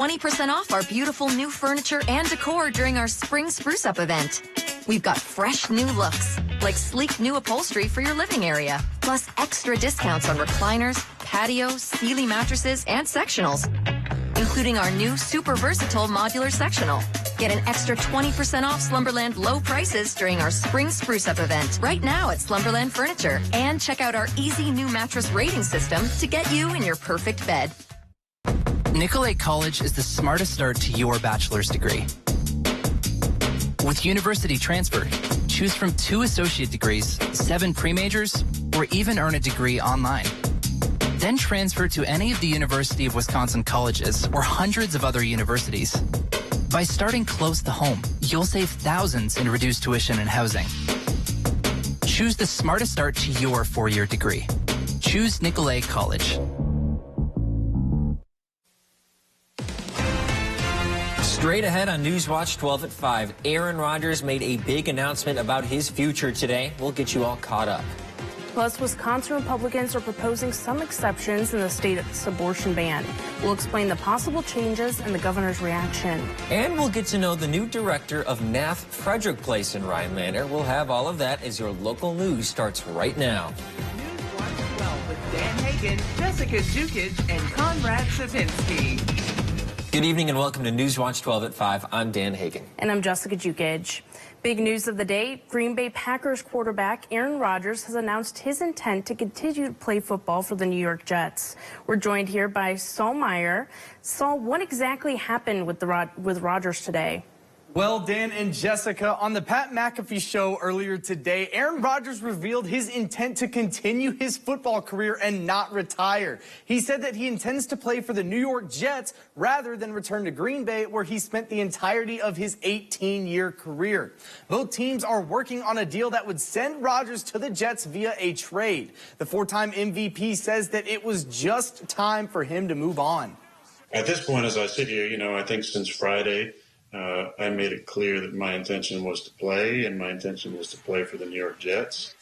20% off our beautiful new furniture and decor during our Spring Spruce Up event. We've got fresh new looks, like sleek new upholstery for your living area, plus extra discounts on recliners, patios, Sealy mattresses, and sectionals, including our new super versatile modular sectional. Get an extra 20% off Slumberland low prices during our Spring Spruce Up event right now at Slumberland Furniture. And check out our easy new mattress rating system to get you in your perfect bed. Nicollet College is the smartest start to your bachelor's degree. With university transfer, choose from 2 associate degrees, 7 pre-majors, or even earn a degree online. Then transfer to any of the University of Wisconsin colleges or hundreds of other universities. By starting close to home, you'll save thousands in reduced tuition and housing. Choose the smartest start to your 4-year degree. Choose Nicollet College. Straight ahead on Newswatch 12 at 5, Aaron Rodgers made a big announcement about his future today. We'll get you all caught up. Plus, Wisconsin Republicans are proposing some exceptions in the state's abortion ban. We'll explain the possible changes and the governor's reaction. And we'll get to know the new director of NAF Frederick Place in Rhinelander. We'll have all of that as your local news starts right now. Newswatch 12 with Dan Hagan, Jessica Jukic, and Conrad Sapinski. Good evening and welcome to Newswatch 12 at 5. I'm Dan Hagan. And I'm Jessica Jukic. Big news of the day, Green Bay Packers quarterback Aaron Rodgers has announced his intent to continue to play football for the New York Jets. We're joined here by Saul Meyer. Saul, what exactly happened with Rodgers today? Well, Dan and Jessica, on the Pat McAfee show earlier today, Aaron Rodgers revealed his intent to continue his football career and not retire. He said that he intends to play for the New York Jets rather than return to Green Bay, where he spent the entirety of his 18-year career. Both teams are working on a deal that would send Rodgers to the Jets via a trade. The 4-time MVP says that it was just time for him to move on. At this point, as I sit here, I think since Friday, I made it clear that my intention was to play, and my intention was to play for the New York Jets.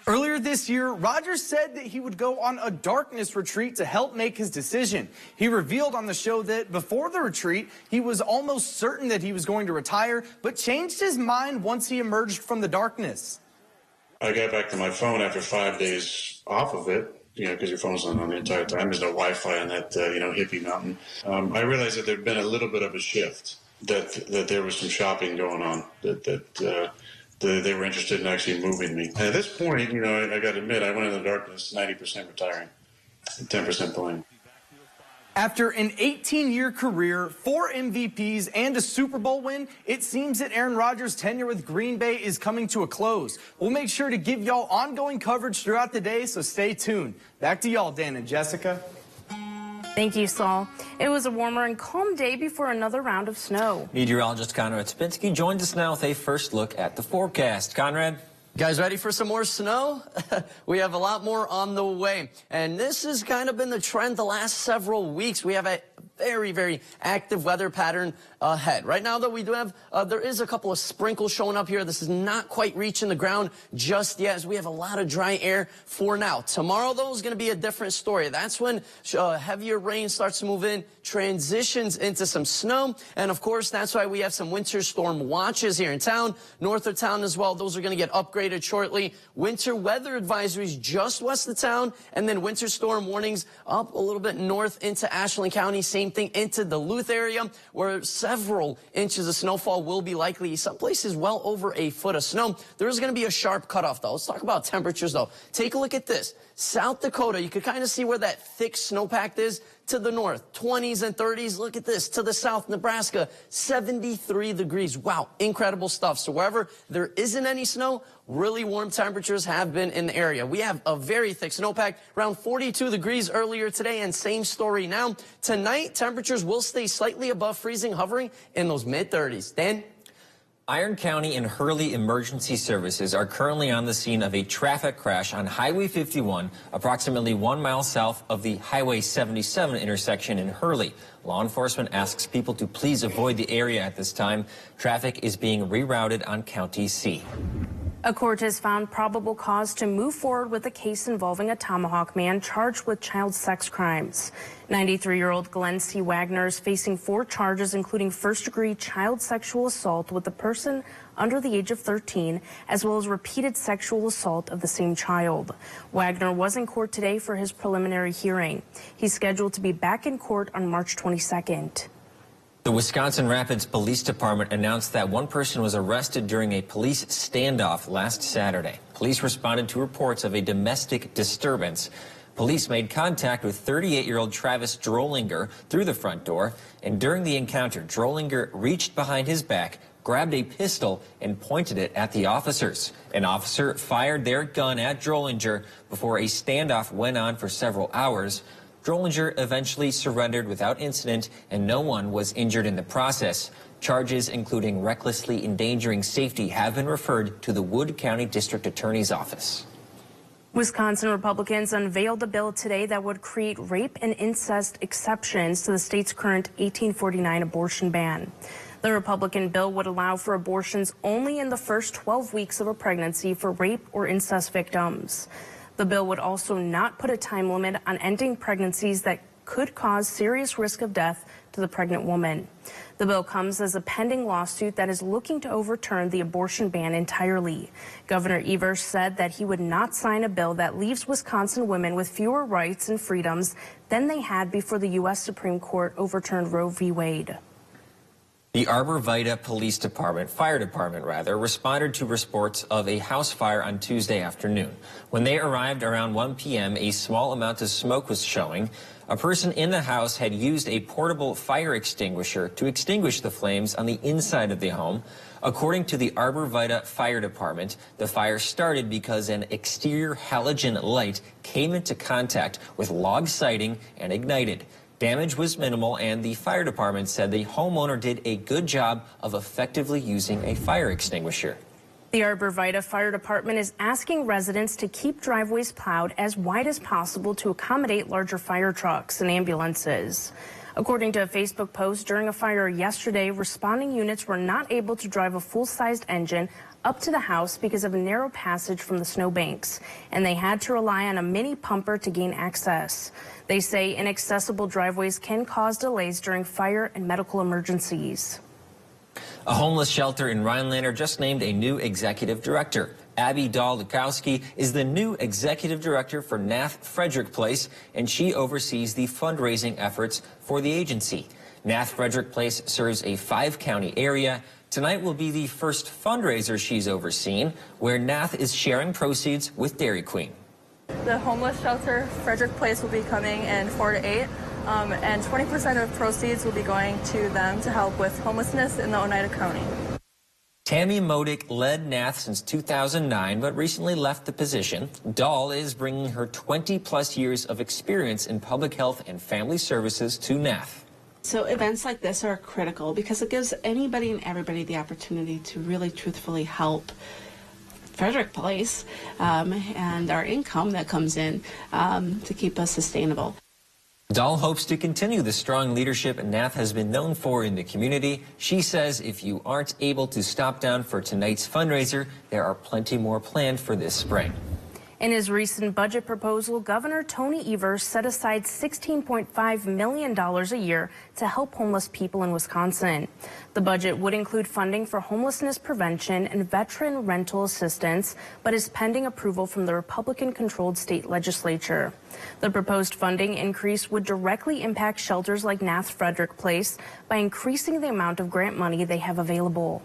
Earlier this year, Rodgers said that he would go on a darkness retreat to help make his decision. He revealed on the show that before the retreat, he was almost certain that he was going to retire, but changed his mind once he emerged from the darkness. I got back to my phone after 5 days off of it. Because your phone's on the entire time. There's no Wi-Fi on that, hippie mountain. I realized that there'd been a little bit of a shift, that there was some shopping going on, that they were interested in actually moving me. And at this point, I got to admit, I went in the darkness, 90% retiring, 10% playing. After an 18-year career, 4 MVPs, and a Super Bowl win, it seems that Aaron Rodgers' tenure with Green Bay is coming to a close. We'll make sure to give y'all ongoing coverage throughout the day, so stay tuned. Back to y'all, Dan and Jessica. Thank you, Saul. It was a warmer and calm day before another round of snow. Meteorologist Conrad Sapinski joins us now with a first look at the forecast. Conrad? Guys, ready for some more snow? We have a lot more on the way. And this has kind of been the trend the last several weeks. We have a very, very active weather pattern ahead. Right now, though, we do have, there is a couple of sprinkles showing up here. This is not quite reaching the ground just yet, as we have a lot of dry air for now. Tomorrow, though, is going to be a different story. That's when heavier rain starts to move in, transitions into some snow. And, of course, that's why we have some winter storm watches here in town, north of town as well. Those are going to get upgraded shortly. Winter weather advisories just west of town, and then winter storm warnings up a little bit north into Ashland County. Same thing into the Duluth area, where several inches of snowfall will be likely. Some places well over a foot of snow. There is going to be a sharp cutoff, though. Let's talk about temperatures, though. Take a look at this. South Dakota, you can kind of see where that thick snowpack is. To the north, 20s and 30s. Look at this. To the south, Nebraska, 73 degrees. Wow, incredible stuff. So wherever there isn't any snow, really warm temperatures have been in the area. We have a very thick snowpack, around 42 degrees earlier today, and same story now. Tonight, temperatures will stay slightly above freezing, hovering in those mid-30s. Dan? Iron County and Hurley Emergency Services are currently on the scene of a traffic crash on Highway 51, approximately 1 mile south of the Highway 77 intersection in Hurley. Law enforcement asks people to please avoid the area at this time. Traffic is being rerouted on County C. A court has found probable cause to move forward with a case involving a Tomahawk man charged with child sex crimes. 93-year-old Glenn C. Wagner is facing 4 charges, including first-degree child sexual assault with a person under the age of 13, as well as repeated sexual assault of the same child. Wagner was in court today for his preliminary hearing. He's scheduled to be back in court on March 22nd. The Wisconsin Rapids Police Department announced that one person was arrested during a police standoff last Saturday. Police responded to reports of a domestic disturbance. Police made contact with 38-year-old Travis Drollinger through the front door, and during the encounter, Drollinger reached behind his back, grabbed a pistol, and pointed it at the officers. An officer fired their gun at Drollinger before a standoff went on for several hours. Drollinger eventually surrendered without incident, and no one was injured in the process. Charges including recklessly endangering safety have been referred to the Wood County District Attorney's Office. Wisconsin Republicans unveiled a bill today that would create rape and incest exceptions to the state's current 1849 abortion ban. The Republican bill would allow for abortions only in the first 12 weeks of a pregnancy for rape or incest victims. The bill would also not put a time limit on ending pregnancies that could cause serious risk of death to the pregnant woman. The bill comes as a pending lawsuit that is looking to overturn the abortion ban entirely. Governor Evers said that he would not sign a bill that leaves Wisconsin women with fewer rights and freedoms than they had before the U.S. Supreme Court overturned Roe v. Wade. The Arbor Vitae Fire Department, responded to reports of a house fire on Tuesday afternoon. When they arrived around 1 p.m., a small amount of smoke was showing. A person in the house had used a portable fire extinguisher to extinguish the flames on the inside of the home. According to the Arbor Vitae Fire Department, the fire started because an exterior halogen light came into contact with log siding and ignited. Damage was minimal, and the fire department said the homeowner did a good job of effectively using a fire extinguisher. The Arbor Vitae Fire Department is asking residents to keep driveways plowed as wide as possible to accommodate larger fire trucks and ambulances. According to a Facebook post, during a fire yesterday, responding units were not able to drive a full-sized engine up to the house because of a narrow passage from the snowbanks, and they had to rely on a mini pumper to gain access. They say inaccessible driveways can cause delays during fire and medical emergencies. A homeless shelter in Rhinelander just named a new executive director. Abby Dahl-Lukowski is the new executive director for Nath Frederick Place, and she oversees the fundraising efforts for the agency. Nath Frederick Place serves a 5-county area. Tonight will be the first fundraiser she's overseen, where Nath is sharing proceeds with Dairy Queen. The homeless shelter, Frederick Place, will be coming in 4 to 8, and 20% of proceeds will be going to them to help with homelessness in the Oneida County. Tammy Modick led Nath since 2009, but recently left the position. Dahl is bringing her 20-plus years of experience in public health and family services to Nath. So events like this are critical because it gives anybody and everybody the opportunity to really truthfully help Frederick Place and our income that comes in to keep us sustainable. Dahl hopes to continue the strong leadership Nath has been known for in the community. She says if you aren't able to stop down for tonight's fundraiser, there are plenty more planned for this spring. In his recent budget proposal, Governor Tony Evers set aside $16.5 million a year to help homeless people in Wisconsin. The budget would include funding for homelessness prevention and veteran rental assistance, but is pending approval from the Republican-controlled state legislature. The proposed funding increase would directly impact shelters like Nath Frederick Place by increasing the amount of grant money they have available.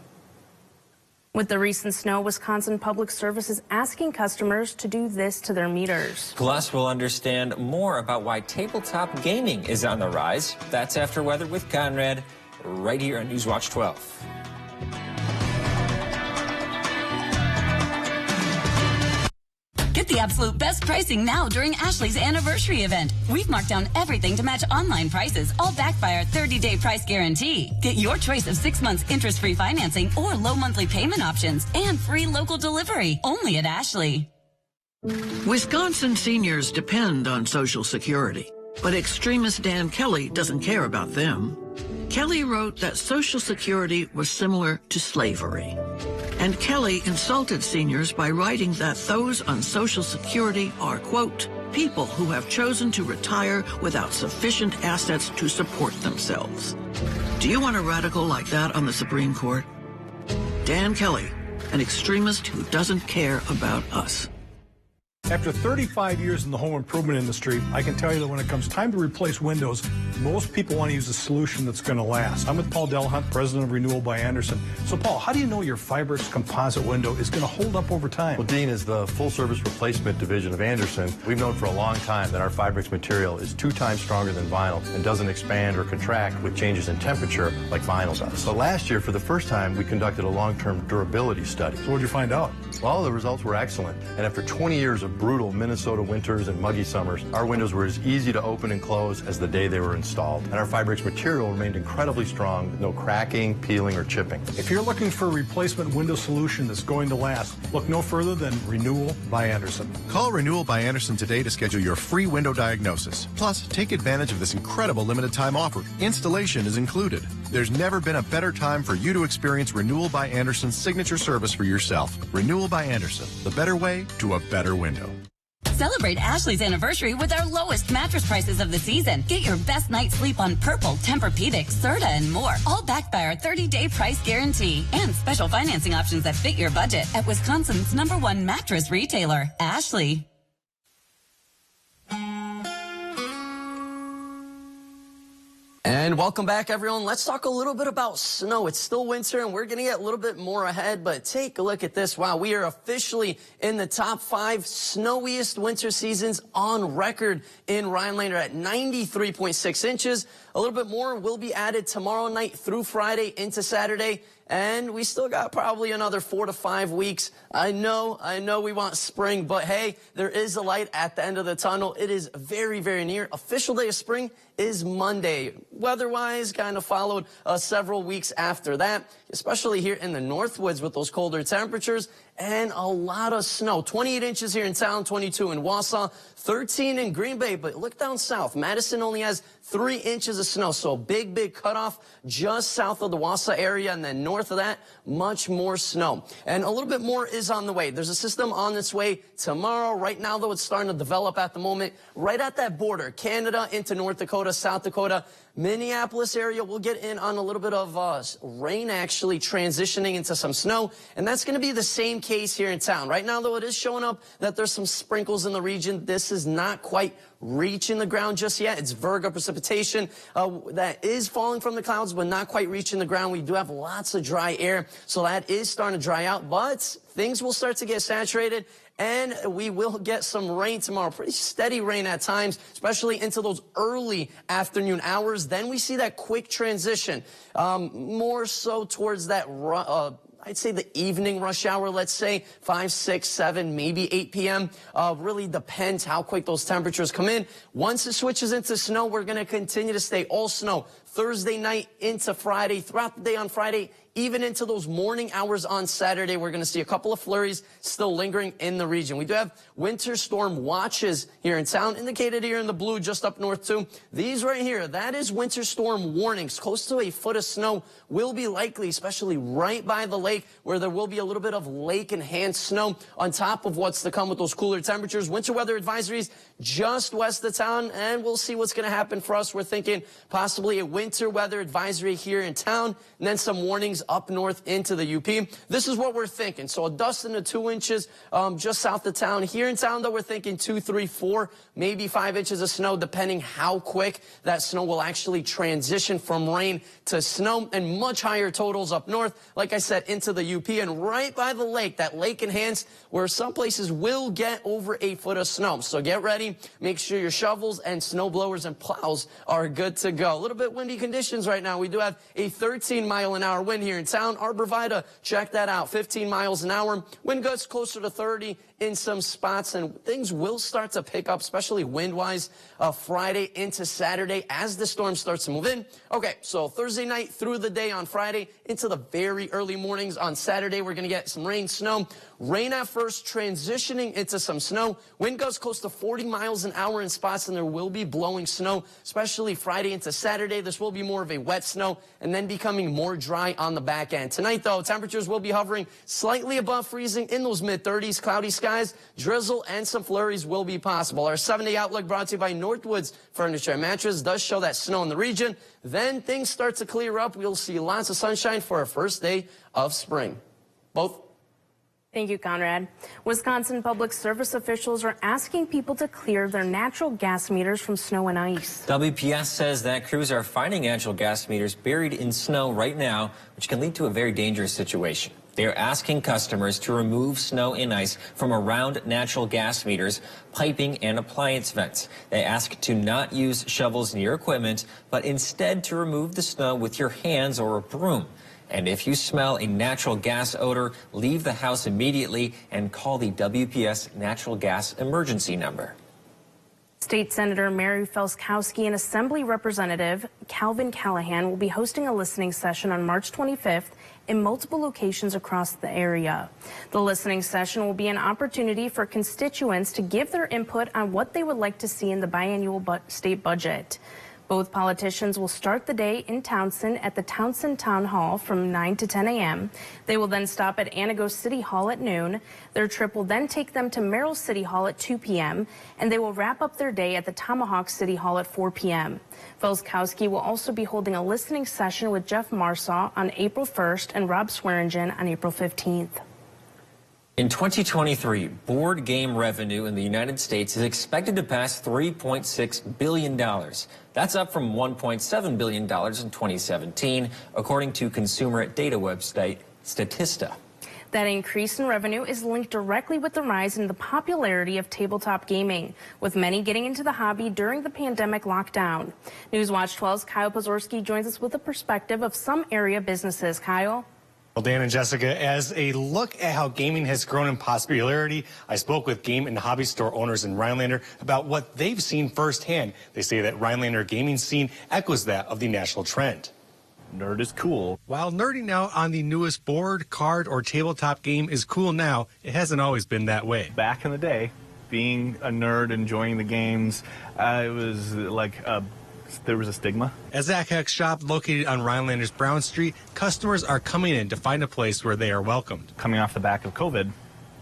With the recent snow, Wisconsin Public Service is asking customers to do this to their meters. Plus, we'll understand more about why tabletop gaming is on the rise. That's After Weather with Conrad, right here on Newswatch 12. Get the absolute best pricing now during Ashley's anniversary event. We've marked down everything to match online prices, all backed by our 30-day price guarantee. Get your choice of 6 months interest-free financing or low monthly payment options and free local delivery only at Ashley. Wisconsin seniors depend on Social Security, but extremist Dan Kelly doesn't care about them. Kelly wrote that Social Security was similar to slavery. And Kelly insulted seniors by writing that those on Social Security are, quote, people who have chosen to retire without sufficient assets to support themselves. Do you want a radical like that on the Supreme Court? Dan Kelly, an extremist who doesn't care about us. After 35 years in the home improvement industry, I can tell you that when it comes time to replace windows, most people want to use a solution that's going to last. I'm with Paul Delahunt, president of Renewal by Andersen. So, Paul, how do you know your Fiberx composite window is going to hold up over time? Well, Dean, is the full-service replacement division of Andersen. We've known for a long time that our Fiberx material is 2 times stronger than vinyl and doesn't expand or contract with changes in temperature like vinyl does. So last year, for the first time, we conducted a long-term durability study. So what did you find out? Well, the results were excellent. And after 20 years of brutal Minnesota winters and muggy summers, our windows were as easy to open and close as the day they were installed. And our Fiberx material remained incredibly strong with no cracking, peeling, or chipping. If you're looking for a replacement window solution that's going to last, look no further than Renewal by Andersen. Call Renewal by Andersen today to schedule your free window diagnosis. Plus, take advantage of this incredible limited time offer. Installation is included. There's never been a better time for you to experience Renewal by Andersen's signature service for yourself. Renewal by Andersen, the better way to a better window. Celebrate Ashley's anniversary with our lowest mattress prices of the season. Get your best night's sleep on Purple, Tempur-Pedic, Serta, and more. All backed by our 30-day price guarantee and special financing options that fit your budget at Wisconsin's #1 mattress retailer, Ashley. And welcome back, everyone. Let's talk a little bit about snow. It's still winter, and we're going to get a little bit more ahead, but take a look at this. Wow, we are officially in the top 5 snowiest winter seasons on record in Rhinelander at 93.6 inches. A little bit more will be added tomorrow night through Friday into Saturday. And we still got probably another 4 to 5 weeks. I know we want spring, but hey, there is a light at the end of the tunnel. It is very, very near. Official day of spring is Monday. Weather-wise, kind of followed several weeks after that, especially here in the Northwoods with those colder temperatures and a lot of snow. 28 inches here in town, 22 in Wausau, 13 in Green Bay, but look down south. Madison only has 3 inches of snow, so a big, big cutoff just south of the Wausau area, and then north of that, much more snow. And a little bit more is on the way. There's a system on its way tomorrow. Right now, though, it's starting to develop at the moment. Right at that border, Canada into North Dakota, South Dakota, Minneapolis area will get in on a little bit of rain, actually transitioning into some snow, and that's going to be the same case here in town. Right now, though, it is showing up that there's some sprinkles in the region. This is not quite reaching the ground just yet. It's virga precipitation that is falling from the clouds, but not quite reaching the ground. We do have lots of dry air, so that is starting to dry out, but things will start to get saturated. And we will get some rain tomorrow, pretty steady rain at times, especially into those early afternoon hours. Then we see that quick transition, more so towards that, I'd say the evening rush hour, let's say 5, 6, 7, maybe 8 p.m. Really depends how quick those temperatures come in. Once it switches into snow, we're going to continue to stay all snow Thursday night into Friday, throughout the day on Friday, even into those morning hours on Saturday. We're going to see a couple of flurries still lingering in the region. We do have winter storm watches here in town, indicated here in the blue just up north too. These right here, that is winter storm warnings. Close to a foot of snow will be likely, especially right by the lake, where there will be a little bit of lake-enhanced snow on top of what's to come with those cooler temperatures. Winter weather advisories just west of town, and we'll see what's going to happen for us. We're thinking possibly a winter weather advisory here in town, and then some warnings up north into the UP. This is what we're thinking. So a dusting to 2 inches just south of town. Here in town, though, we're thinking 2, 3, 4, maybe 5 inches of snow, depending how quick that snow will actually transition from rain to snow, and much higher totals up north, like I said, into the UP and right by the lake, that lake enhanced, where some places will get over a foot of snow. So get ready. Make sure your shovels and snow blowers and plows are good to go. A little bit windy conditions right now. We do have a 13-mile-an-hour wind here in town. Arborvitae, check that out, 15 miles an hour. Wind gusts closer to 30 in some spots, and things will start to pick up, especially wind-wise, Friday into Saturday as the storm starts to move in. Okay, so Thursday night through the day on Friday into the very early mornings on Saturday, we're going to get some rain, snow. Rain at first, transitioning into some snow. Wind gusts close to 40 miles an hour in spots, and there will be blowing snow, especially Friday into Saturday. This will will be more of a wet snow and then becoming more dry on the back end. Tonight, though, temperatures will be hovering slightly above freezing in those mid-30s. Cloudy skies, drizzle, and some flurries will be possible. Our 7-day outlook brought to you by Northwoods Furniture and Mattress does show that snow in the region. Then things start to clear up. We'll see lots of sunshine for our first day of spring. Both. Thank you, Conrad. Wisconsin public service officials are asking people to clear their natural gas meters from snow and ice. WPS says that crews are finding natural gas meters buried in snow right now, which can lead to a very dangerous situation. They are asking customers to remove snow and ice from around natural gas meters, piping, and appliance vents. They ask to not use shovels near equipment, but instead to remove the snow with your hands or a broom. And if you smell a natural gas odor, leave the house immediately and call the WPS natural gas emergency number. State Senator Mary Felskowski and Assembly Representative Calvin Callahan will be hosting a listening session on March 25th in multiple locations across the area. The listening session will be an opportunity for constituents to give their input on what they would like to see in the biannual state budget. Both politicians will start the day in Townsend at the Townsend Town Hall from 9 to 10 a.m. They will then stop at Antigo City Hall at noon. Their trip will then take them to Merrill City Hall at 2 p.m. and they will wrap up their day at the Tomahawk City Hall at 4 p.m. Felskowski will also be holding a listening session with Jeff Marsaw on April 1st and Rob Swearingen on April 15th. In 2023, board game revenue in the United States is expected to pass $3.6 billion. That's up from $1.7 billion in 2017, according to consumer data website Statista. That increase in revenue is linked directly with the rise in the popularity of tabletop gaming, with many getting into the hobby during the pandemic lockdown. Newswatch 12's Kyle Pozorski joins us with a perspective of some area businesses. Kyle? Well, Dan and Jessica, as a look at how gaming has grown in popularity, I spoke with game and hobby store owners in Rhinelander about what they've seen firsthand. They say that Rhinelander gaming scene echoes that of the national trend. Nerd is cool. While nerding out on the newest board, card, or tabletop game is cool now, it hasn't always been that way. Back in the day, being a nerd, enjoying the games, it was like there was a stigma. At Zach Heck's shop located on Rhinelander's Brown Street, customers are coming in to find a place where they are welcomed. Coming off the back of COVID,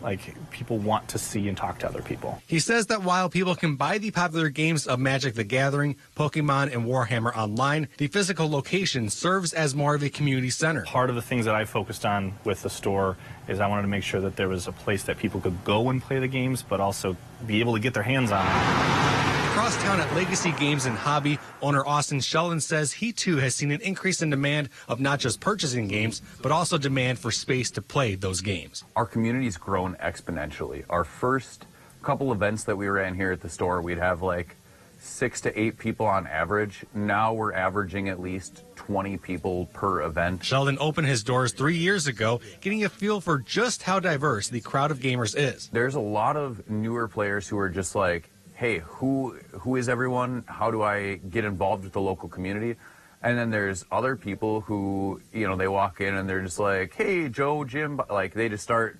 like, people want to see and talk to other people. He says that while people can buy the popular games of Magic the Gathering, Pokemon, and Warhammer online, the physical location serves as more of a community center. Part of the things that I focused on with the store is I wanted to make sure that there was a place that people could go and play the games, but also be able to get their hands on it. Across town at Legacy Games and Hobby, owner Austin Sheldon says he too has seen an increase in demand of not just purchasing games, but also demand for space to play those games. Our community's grown exponentially. Our first couple events that we ran here at the store, we'd have like 6 to 8 people on average. Now we're averaging at least 20 people per event. Sheldon opened his doors 3 years ago, getting a feel for just how diverse the crowd of gamers is. There's a lot of newer players who are just like, hey, who is everyone? How do I get involved with the local community? And then there's other people who, you know, they walk in and they're just like, hey, Joe, Jim, like they just start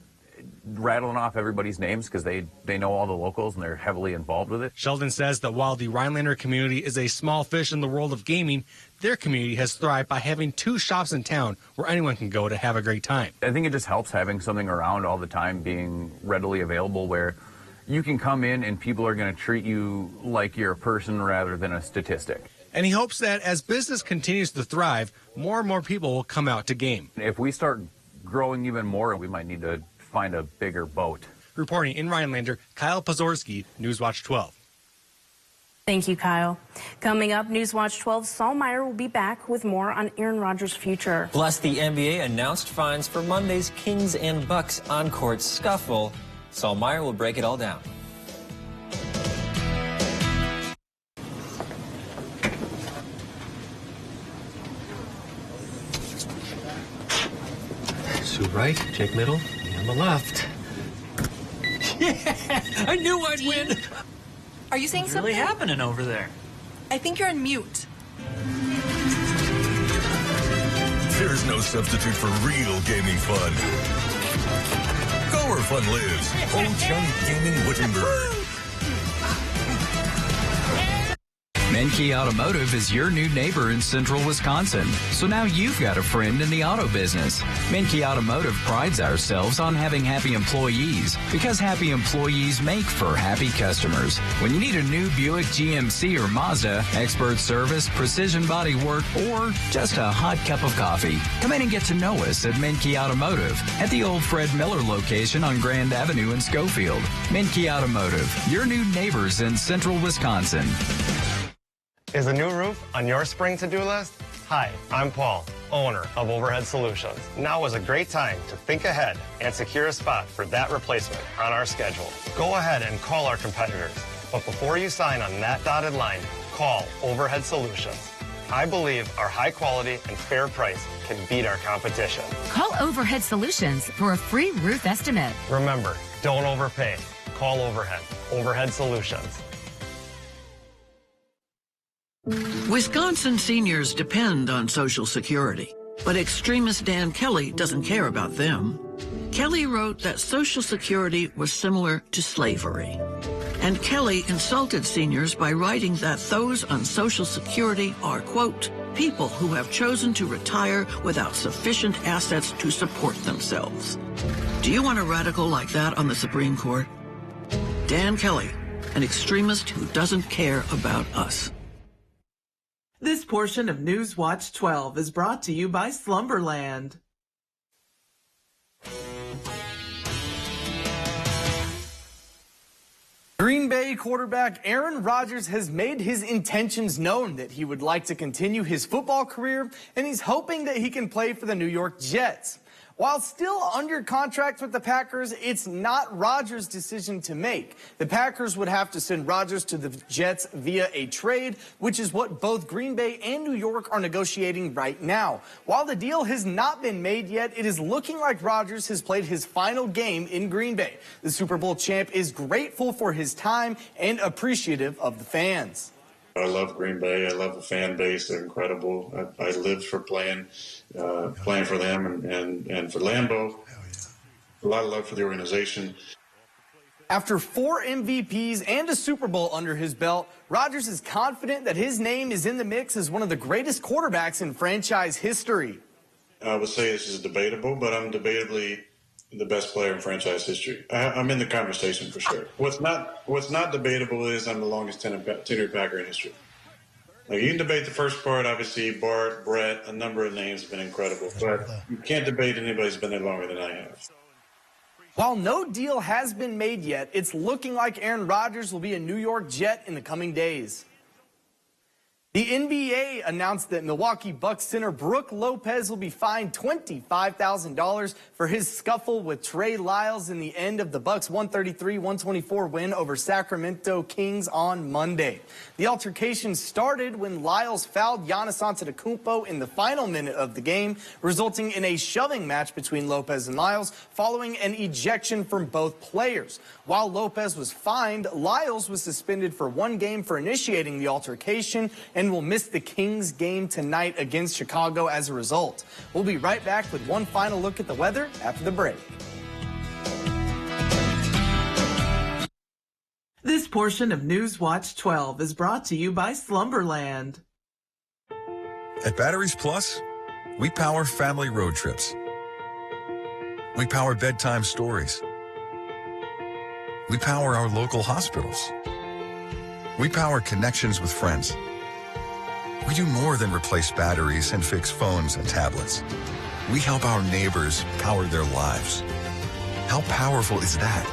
rattling off everybody's names because they know all the locals and they're heavily involved with it. Sheldon says that while the Rhinelander community is a small fish in the world of gaming, their community has thrived by having 2 shops in town where anyone can go to have a great time. I think it just helps having something around all the time, being readily available where you can come in and people are going to treat you like you're a person rather than a statistic. And he hopes that as business continues to thrive, more and more people will come out to game. If we start growing even more, we might need to find a bigger boat. Reporting in Rhinelander, Kyle Pozorski, Newswatch 12. Thank you, Kyle. Coming up, Newswatch 12's Saul Meyer will be back with more on Aaron Rodgers' future. Plus, the NBA announced fines for Monday's Kings and Bucks on-court scuffle. Saul Meyer will break it all down. Sue right, Jake middle, me on the left. Yeah, I knew I'd win. Are you saying What's something? really happening over there? I think you're on mute. There's no substitute for real gaming fun. Go where fun lives. Ho Chunk Gaming Wittenberg. Menke Automotive is your new neighbor in central Wisconsin, so now you've got a friend in the auto business. Menke Automotive prides ourselves on having happy employees because happy employees make for happy customers. When you need a new Buick, GMC, or Mazda, expert service, precision body work, or just a hot cup of coffee, come in and get to know us at Menke Automotive at the old Fred Miller location on Grand Avenue in Schofield. Menke Automotive, your new neighbors in central Wisconsin. Is a new roof on your spring to-do list? Hi, I'm Paul, owner of Overhead Solutions. Now is a great time to think ahead and secure a spot for that replacement on our schedule. Go ahead and call our competitors, but before you sign on that dotted line, call Overhead Solutions. I believe our high quality and fair price can beat our competition. Call Overhead Solutions for a free roof estimate. Remember, don't overpay. Call Overhead. Overhead Solutions. Wisconsin seniors depend on Social Security, but extremist Dan Kelly doesn't care about them. Kelly wrote that Social Security was similar to slavery. And Kelly insulted seniors by writing that those on Social Security are, quote, people who have chosen to retire without sufficient assets to support themselves. Do you want a radical like that on the Supreme Court? Dan Kelly, an extremist who doesn't care about us. This portion of News Watch 12 is brought to you by Slumberland. Green Bay quarterback Aaron Rodgers has made his intentions known that he would like to continue his football career, and he's hoping that he can play for the New York Jets. While still under contract with the Packers, it's not Rodgers' decision to make. The Packers would have to send Rodgers to the Jets via a trade, which is what both Green Bay and New York are negotiating right now. While the deal has not been made yet, it is looking like Rodgers has played his final game in Green Bay. The Super Bowl champ is grateful for his time and appreciative of the fans. I love Green Bay. I love the fan base. They're incredible. I lived for playing for them and for Lambeau. A lot of love for the organization. After 4 MVPs and a Super Bowl under his belt, Rodgers is confident that his name is in the mix as one of the greatest quarterbacks in franchise history. I would say this is debatable, but I'm debatably the best player in franchise history. I'm in the conversation for sure. What's not debatable is I'm the longest tenured Packer in history. Like, you can debate the first part, obviously. Bart, Brett, a number of names have been incredible, but you can't debate anybody's been there longer than I have. While no deal has been made yet, it's looking like Aaron Rodgers will be a New York Jet in the coming days. The NBA announced that Milwaukee Bucks center Brook Lopez will be fined $25,000 for his scuffle with Trey Lyles in the end of the Bucks' 133-124 win over Sacramento Kings on Monday. The altercation started when Lyles fouled Giannis Antetokounmpo in the final minute of the game, resulting in a shoving match between Lopez and Lyles following an ejection from both players. While Lopez was fined, Lyles was suspended for 1 game for initiating the altercation and will miss the Kings game tonight against Chicago as a result. We'll be right back with one final look at the weather after the break. This portion of News Watch 12 is brought to you by Slumberland. At Batteries Plus, we power family road trips. We power bedtime stories. We power our local hospitals. We power connections with friends. We do more than replace batteries and fix phones and tablets. We help our neighbors power their lives. How powerful is that?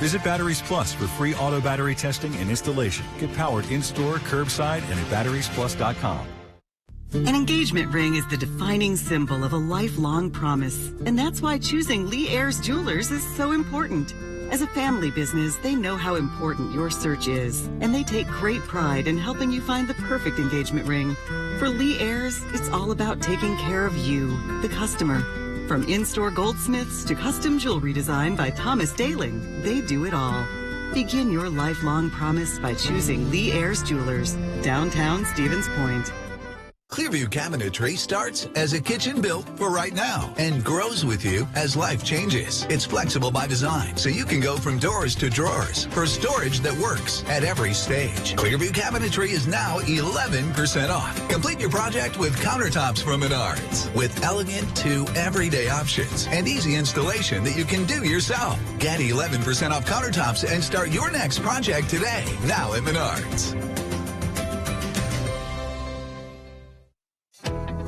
Visit Batteries Plus for free auto battery testing and installation. Get powered in-store, curbside, and at batteriesplus.com. An engagement ring is the defining symbol of a lifelong promise, and that's why choosing Lee Ayers Jewelers is so important. As a family business, they know how important your search is, and they take great pride in helping you find the perfect engagement ring. For Lee Ayers, it's all about taking care of you, the customer. From in-store goldsmiths to custom jewelry design by Thomas Daling, they do it all. Begin your lifelong promise by choosing Lee Ayers Jewelers, downtown Stevens Point. Clearview Cabinetry starts as a kitchen built for right now and grows with you as life changes. It's flexible by design, so you can go from doors to drawers for storage that works at every stage. Clearview Cabinetry is now 11% off. Complete your project with countertops from Menards with elegant to everyday options and easy installation that you can do yourself. Get 11% off countertops and start your next project today. Now at Menards.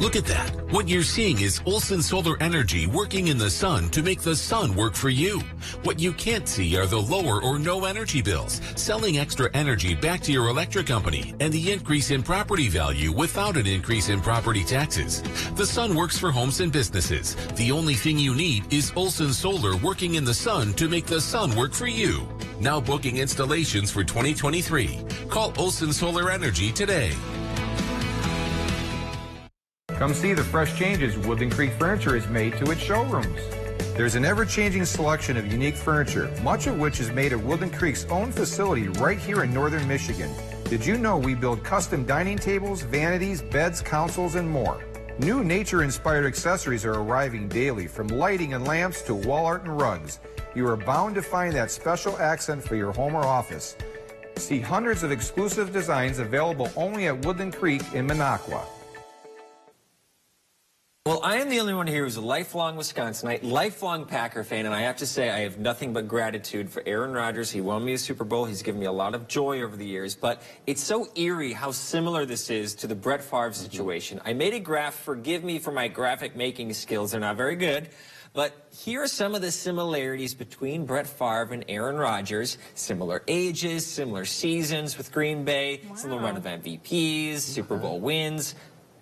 Look at that. What you're seeing is Olson Solar Energy working in the sun to make the sun work for you. What you can't see are the lower or no energy bills, selling extra energy back to your electric company, and the increase in property value without an increase in property taxes. The sun works for homes and businesses. The only thing you need is Olson Solar working in the sun to make the sun work for you. Now booking installations for 2023. Call Olson Solar Energy today. Come see the fresh changes Woodland Creek Furniture has made to its showrooms. There's an ever-changing selection of unique furniture, much of which is made at Woodland Creek's own facility right here in northern Michigan. Did you know we build custom dining tables, vanities, beds, consoles, and more? New nature-inspired accessories are arriving daily, from lighting and lamps to wall art and rugs. You are bound to find that special accent for your home or office. See hundreds of exclusive designs available only at Woodland Creek in Minocqua. Well, I am the only one here who's a lifelong Wisconsinite, lifelong Packer fan, and I have to say I have nothing but gratitude for Aaron Rodgers. He won me a Super Bowl. He's given me a lot of joy over the years, but it's so eerie how similar this is to the Brett Favre situation. I made a graph. Forgive me for my graphic making skills. They're not very good. But here are some of the similarities between Brett Favre and Aaron Rodgers. Similar ages, similar seasons with Green Bay, similar run of MVPs, Super Bowl wins,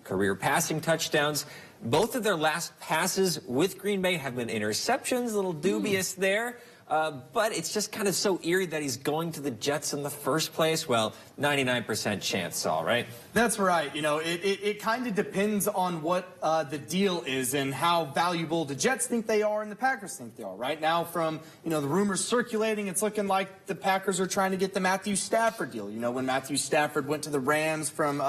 career passing touchdowns. Both of their last passes with Green Bay have been interceptions, a little dubious there. But it's just kind of so eerie that he's going to the Jets in the first place. Well, 99% chance, all right? That's right. You know, it kind of depends on what the deal is and how valuable the Jets think they are and the Packers think they are. Right now, from, you know, the rumors circulating, it's looking like the Packers are trying to get the Matthew Stafford deal. You know, when Matthew Stafford went to the Rams from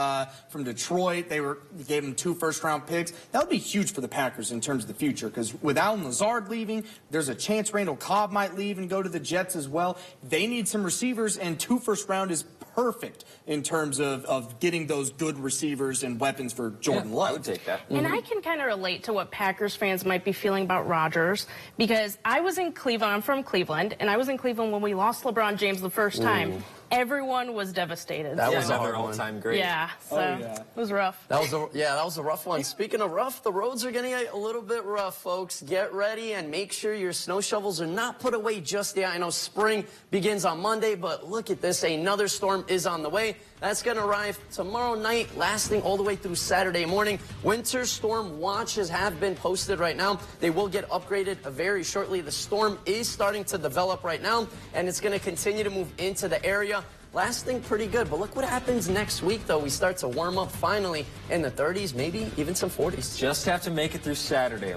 Detroit, they gave him 2 first-round picks. That would be huge for the Packers in terms of the future, because with Allen Lazard leaving, there's a chance Randall Cobb might leave and go to the Jets as well. They need some receivers, and 2 first-round is perfect in terms of getting those good receivers and weapons for Jordan Love. I would take that. And I can kind of relate to what Packers fans might be feeling about Rodgers, because I was in Cleveland. I'm from Cleveland, and I was in Cleveland when we lost LeBron James the first time. Everyone was devastated. That was another all-time great. Yeah, so it was rough. That was a rough one. Speaking of rough, the roads are getting a little bit rough, folks. Get ready and make sure your snow shovels are not put away just yet. I know spring begins on Monday, but look at this. Another storm is on the way. That's going to arrive tomorrow night, lasting all the way through Saturday morning. Winter storm watches have been posted right now. They will get upgraded very shortly. The storm is starting to develop right now, and it's going to continue to move into the area. Lasting pretty good, but look what happens next week, though. We start to warm up finally in the 30s, maybe even some 40s. Just have to make it through Saturday.